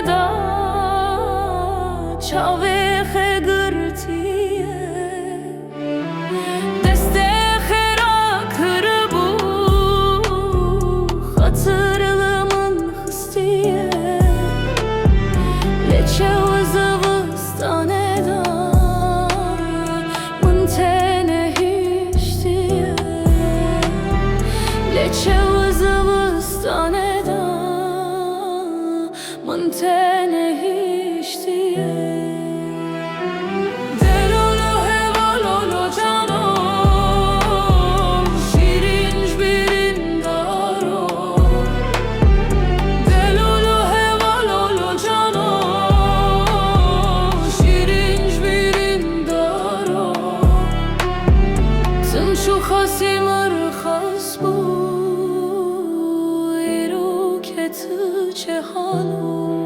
da çave khegirtiye deste khera kırbu hatırlamın hıstiye leçe vızavıstane da mıntene hiştiye leçe vızavıstane da mıntene hiştiye شو خاصی مرخص بود رو که تو چه حالو